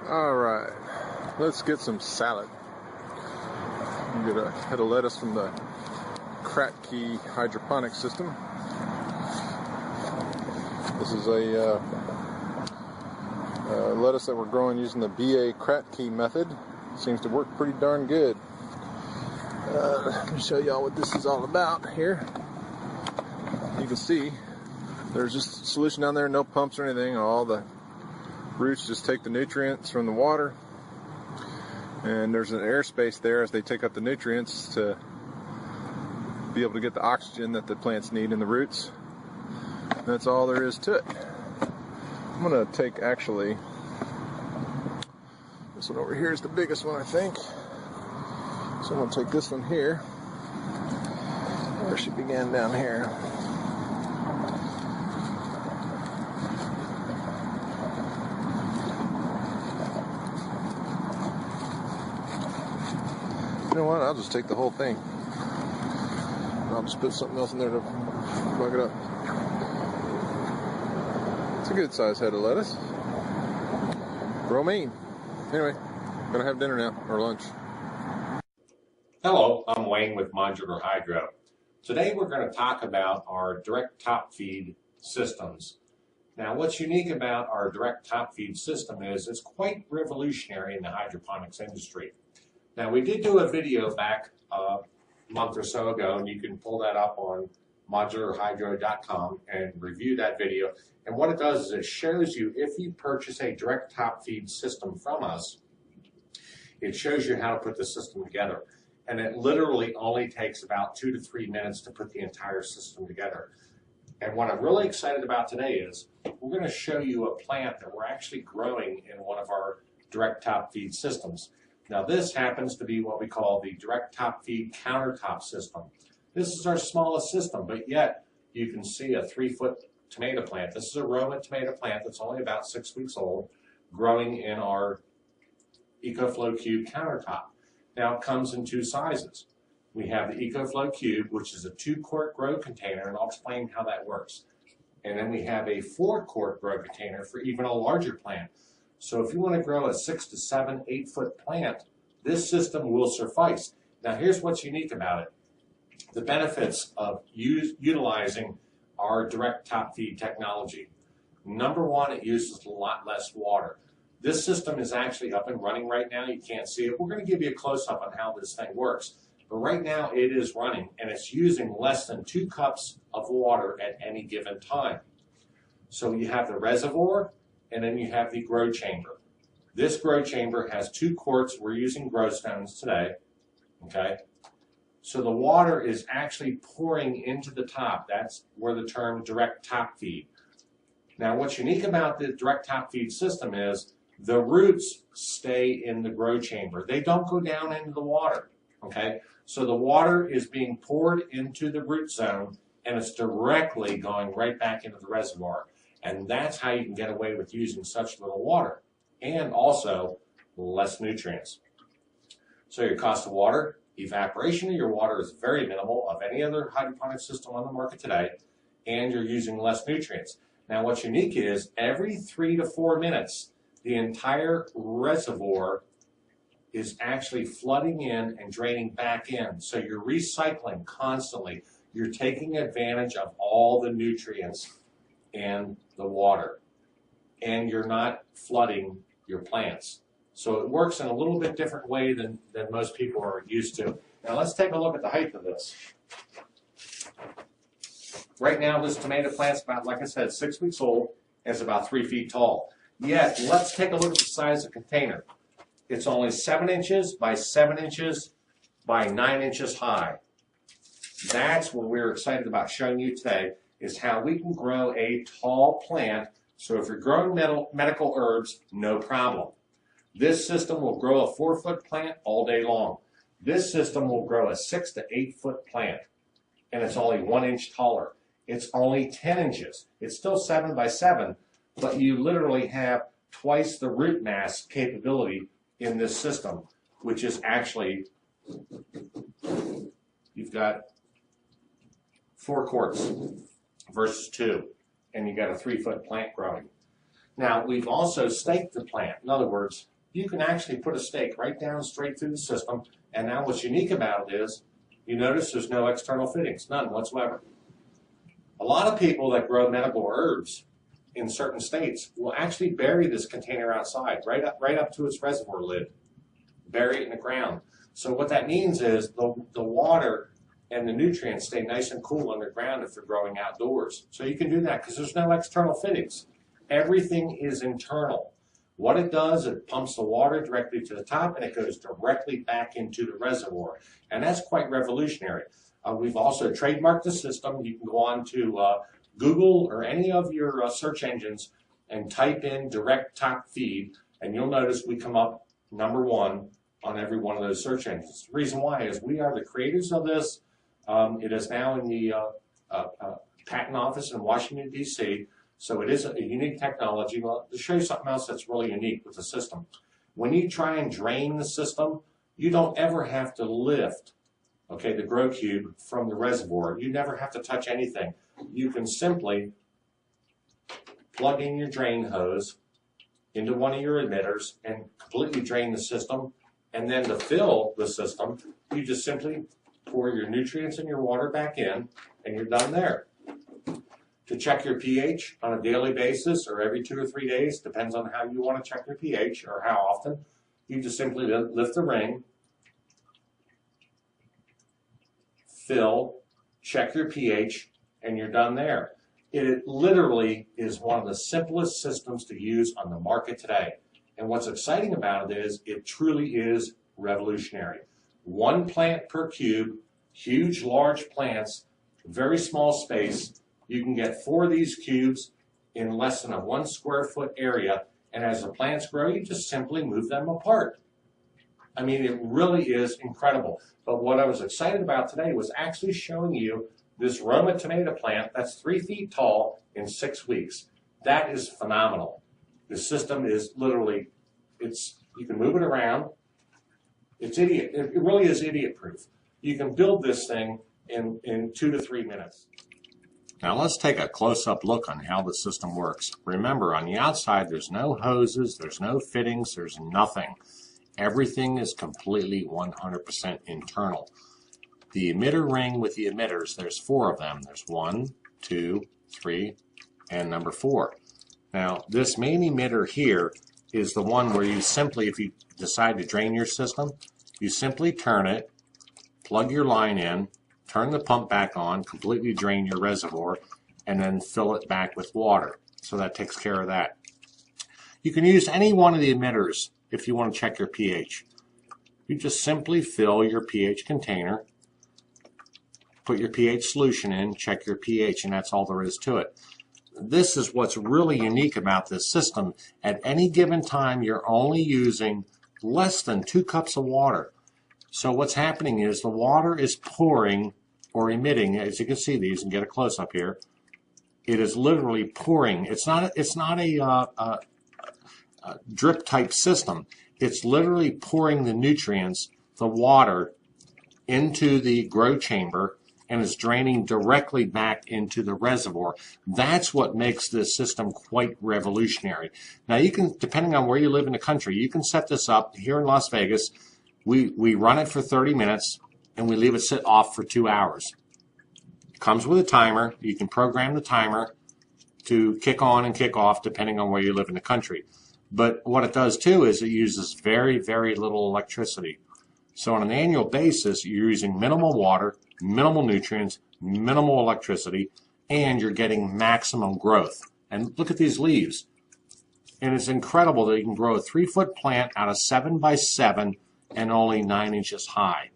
Alright, let's get some salad. I'm going to get a head of lettuce from the Kratky hydroponics system. This is a lettuce that we're growing using the BA Kratky method. Seems to work pretty darn good. Let me show y'all what this is all about here. You can see there's just a solution down there, no pumps or anything. All the roots just take the nutrients from the water, and there's an airspace there as they take up the nutrients to be able to get the oxygen that the plants need in the roots. And that's all there is to it. I'm going to take actually this one over here is the biggest one, I think. So I'm going to take this one here, where she began down here. You know what? I'll just take the whole thing. I'll just put something else in there to plug it up. It's a good sized head of lettuce. Romaine. Anyway, gonna have dinner now, or lunch. Hello, I'm Wayne with Modular Hydro. Today we're going to talk about our direct top feed systems. Now, what's unique about our direct top feed system is it's quite revolutionary in the hydroponics industry. Now, we did do a video back a month or so ago, and you can pull that up on modularhydro.com and review that video. And what it does is it shows you, if you purchase a direct top feed system from us, it shows you how to put the system together. And it literally only takes about 2 to 3 minutes to put the entire system together. And what I'm really excited about today is we're going to show you a plant that we're actually growing in one of our direct top feed systems. Now, this happens to be what we call the direct top feed countertop system. This is our smallest system, but yet you can see a 3-foot tomato plant. This is a Roma tomato plant that's only about 6 weeks old, growing in our EcoFlow Cube countertop. Now, it comes in 2 sizes. We have the EcoFlow Cube, which is a 2-quart grow container, and I'll explain how that works. And then we have a 4-quart grow container for even a larger plant. So if you want to grow a 6 to 7, 8-foot plant, this system will suffice. Now, here's what's unique about it. The benefits of utilizing our direct top feed technology. Number one, it uses a lot less water. This system is actually up and running right now. You can't see it. We're going to give you a close-up on how this thing works. But right now it is running, and it's using less than 2 cups of water at any given time. So you have the reservoir, and then you have the grow chamber. This grow chamber has 2 quarts. We're using grow stones today. Okay? So the water is actually pouring into the top. That's where the term direct top feed. Now, what's unique about the direct top feed system is the roots stay in the grow chamber. They don't go down into the water, okay? So the water is being poured into the root zone, and it's directly going right back into the reservoir. And that's how you can get away with using such little water, and also less nutrients. So your cost of water, evaporation of your water is very minimal of any other hydroponic system on the market today, and you're using less nutrients. Now, what's unique is every 3 to 4 minutes, the entire reservoir is actually flooding in and draining back in. So you're recycling constantly. You're taking advantage of all the nutrients in the water. And you're not flooding your plants. So it works in a little bit different way than most people are used to. Now let's take a look at the height of this. Right now, this tomato plant's about, like I said, 6 weeks old, and it's about 3 feet tall. Yet, let's take a look at the size of the container. It's only 7 inches by 7 inches by 9 inches high. That's what we're excited about showing you today, is how we can grow a tall plant. So if you're growing medical herbs, no problem. This system will grow a 4-foot plant all day long. This system will grow a 6 to 8-foot plant, and it's only 1 inch taller. It's only 10 inches. It's still 7 by 7, but you literally have twice the root mass capability in this system, which is actually, you've got 4 quarts versus 2, and you got a 3-foot plant growing. Now, we've also staked the plant. In other words, you can actually put a stake right down straight through the system. And now what's unique about it is, you notice there's no external fittings, none whatsoever. A lot of people that grow medical herbs in certain states will actually bury this container outside, right up to its reservoir lid, bury it in the ground. So what that means is the water and the nutrients stay nice and cool underground if they're growing outdoors. So you can do that because there's no external fittings. Everything is internal. What it does, it pumps the water directly to the top and it goes directly back into the reservoir. And that's quite revolutionary. We've also trademarked the system. You can go on to Google or any of your search engines and type in direct top feed, and you'll notice we come up #1 on every one of those search engines. The reason why is we are the creators of this. It is now in the patent office in Washington, D.C., so it is a unique technology. Well, to show you something else that's really unique with the system, when you try and drain the system, you don't ever have to lift, okay, the grow cube from the reservoir. You never have to touch anything. You can simply plug in your drain hose into one of your emitters and completely drain the system. And then to fill the system, you just simply pour your nutrients and your water back in, and you're done there. To check your pH on a daily basis or every 2 or 3 days, depends on how you want to check your pH or how often, you just simply lift the ring, fill, check your pH, and you're done there. It literally is one of the simplest systems to use on the market today. And what's exciting about it is it truly is revolutionary. 1 plant per cube, huge, large plants, very small space. You can get 4 of these cubes in less than a 1 square foot area. And as the plants grow, you just simply move them apart. I mean, it really is incredible. But what I was excited about today was actually showing you this Roma tomato plant that's 3 feet tall in 6 weeks. That is phenomenal. The system is literally, you can move it around. It really is idiot proof. You can build this thing in 2 to 3 minutes. Now let's take a close-up look on how the system works. Remember, on the outside there's no hoses, there's no fittings, there's nothing. Everything is completely 100% internal. The emitter ring with the emitters, there's 4 of them. There's 1, 2, 3, and number 4. Now this main emitter here is the one where you simply, if you decide to drain your system, you simply turn it, plug your line in, turn the pump back on, completely drain your reservoir, and then fill it back with water. So that takes care of that. You can use any one of the emitters if you want to check your pH. You just simply fill your pH container, put your pH solution in, check your pH, and that's all there is to it. This is what's really unique about this system. At any given time, you're only using less than 2 cups of water. So what's happening is the water is pouring or emitting, as you can see these, and get a close-up here. It is literally pouring. It's not a drip type system. It's literally pouring the nutrients, the water, into the grow chamber and is draining directly back into the reservoir. That's what makes this system quite revolutionary. Now you can, depending on where you live in the country, you can set this up. Here in Las Vegas, we run it for 30 minutes and we leave it sit off for 2 hours. It comes with a timer. You can program the timer to kick on and kick off depending on where you live in the country. But what it does too is it uses very, very little electricity. So on an annual basis, you're using minimal water, minimal nutrients, minimal electricity, and you're getting maximum growth. And look at these leaves. And it's incredible that you can grow a 3-foot plant out of 7 by 7 and only 9 inches high.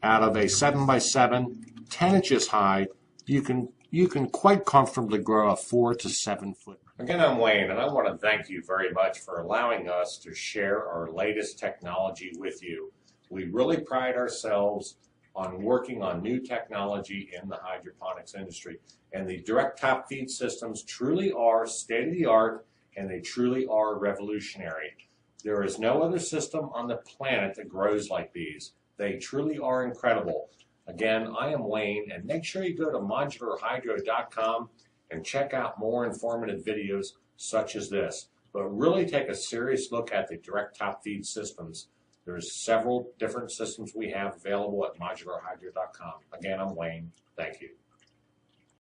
Out of a 7 by 7, 10 inches high, you can quite comfortably grow a 4 to 7 foot. Again, I'm Wayne, and I want to thank you very much for allowing us to share our latest technology with you. We really pride ourselves on working on new technology in the hydroponics industry. And the direct top feed systems truly are state-of-the-art, and they truly are revolutionary. There is no other system on the planet that grows like these. They truly are incredible. Again, I am Wayne, and make sure you go to modularhydro.com and check out more informative videos such as this. but really take a serious look at the direct top feed systems. There's several different systems we have available at modularhydro.com. Again, I'm Wayne. Thank you.